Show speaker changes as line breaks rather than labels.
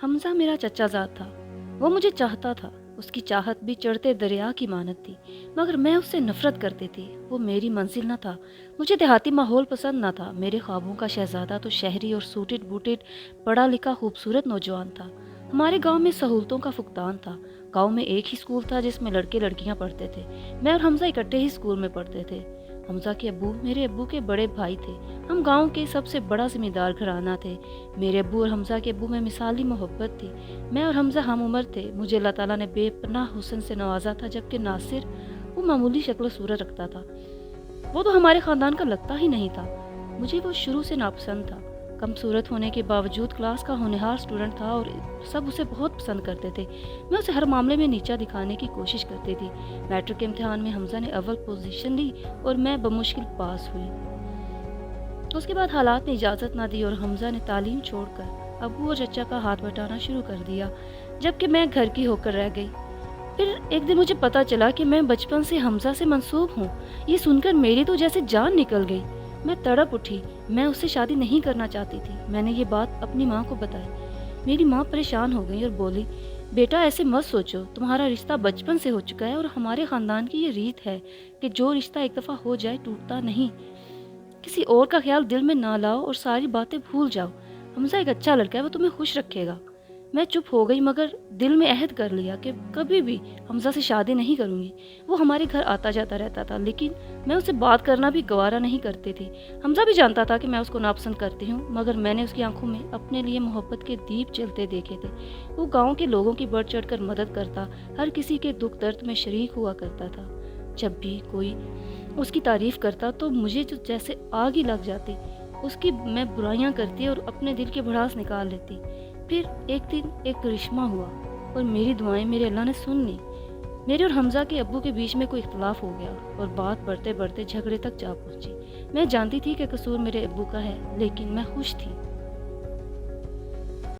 حمزہ میرا چچا زاد تھا۔ وہ مجھے چاہتا تھا۔ اس کی چاہت بھی چڑھتے دریا کی مانند تھی، مگر میں اس سے نفرت کرتی تھی۔ وہ میری منزل نہ تھا۔ مجھے دیہاتی ماحول پسند نہ تھا۔ میرے خوابوں کا شہزادہ تو شہری اور سوٹڈ بوٹڈ پڑھا لکھا خوبصورت نوجوان تھا۔ ہمارے گاؤں میں سہولتوں کا فقدان تھا۔ گاؤں میں ایک ہی اسکول تھا جس میں لڑکے لڑکیاں پڑھتے تھے۔ میں اور حمزہ اکٹھے ہی اسکول میں پڑھتے تھے۔ حمزہ کے ابو میرے ابو کے بڑے بھائی تھے۔ ہم گاؤں کے سب سے بڑا زمیندار گھرانہ تھے۔ میرے ابو اور حمزہ کے ابو میں مثالی محبت تھی۔ میں اور حمزہ ہم عمر تھے۔ مجھے اللہ تعالیٰ نے بے پناہ حسن سے نوازا تھا، جبکہ ناصر وہ معمولی شکل و صورت رکھتا تھا۔ وہ تو ہمارے خاندان کا لگتا ہی نہیں تھا۔ مجھے وہ شروع سے ناپسند تھا۔ کم صورت ہونے کے باوجود کلاس کا ہونہار اسٹوڈنٹ تھا اور سب اسے بہت پسند کرتے تھے۔ میں اسے ہر معاملے میں نیچا دکھانے کی کوشش کرتی تھی۔ میٹرک کے امتحان میں حمزہ نے اول پوزیشن لی اور میں بمشکل پاس ہوئی۔ اس کے بعد حالات نے اجازت نہ دی اور حمزہ نے تعلیم چھوڑ کر ابو اور چچا کا ہاتھ بٹانا شروع کر دیا، جبکہ میں گھر کی ہو کر رہ گئی۔ پھر ایک دن مجھے پتا چلا کہ میں بچپن سے حمزہ سے منسوب ہوں۔ یہ سن کر میری تو جیسے جان نکل گئی۔ میں تڑپ اٹھی۔ میں اس سے شادی نہیں کرنا چاہتی تھی۔ میں نے یہ بات اپنی ماں کو بتائی۔ میری ماں پریشان ہو گئی اور بولی، بیٹا ایسے مت سوچو، تمہارا رشتہ بچپن سے ہو چکا ہے اور ہمارے خاندان کی یہ ریت ہے کہ جو رشتہ ایک دفعہ ہو جائے ٹوٹتا نہیں۔ کسی اور کا خیال دل میں نہ لاؤ اور ساری باتیں بھول جاؤ۔ حمزہ ایک اچھا لڑکا ہے، وہ تمہیں خوش رکھے گا۔ میں چپ ہو گئی، مگر دل میں عہد کر لیا کہ کبھی بھی حمزہ سے شادی نہیں کروں گی۔ وہ ہمارے گھر آتا جاتا رہتا تھا، لیکن میں اسے بات کرنا بھی گوارا نہیں کرتی تھی۔ حمزہ بھی جانتا تھا کہ میں اس کو ناپسند کرتی ہوں، مگر میں نے اس کی آنکھوں میں اپنے لیے محبت کے دیپ جلتے دیکھے تھے۔ وہ گاؤں کے لوگوں کی بڑھ چڑھ کر مدد کرتا، ہر کسی کے دکھ درد میں شریک ہوا کرتا تھا۔ جب بھی کوئی اس کی تعریف کرتا تو مجھے جو جیسے آگ ہی لگ جاتی۔ اس کی میں برائیاں کرتی اور اپنے دل کی بھڑاس نکال لیتی۔ پھر ایک دن ایک کرشمہ ہوا اور میری دعائیں میرے اللہ نے سن لی۔ میرے اور حمزہ کے ابو کے بیچ میں کوئی اختلاف ہو گیا اور بات بڑھتے بڑھتے جھگڑے تک جا پہنچی۔ میں جانتی تھی کہ قصور میرے ابو کا ہے، لیکن میں خوش تھی۔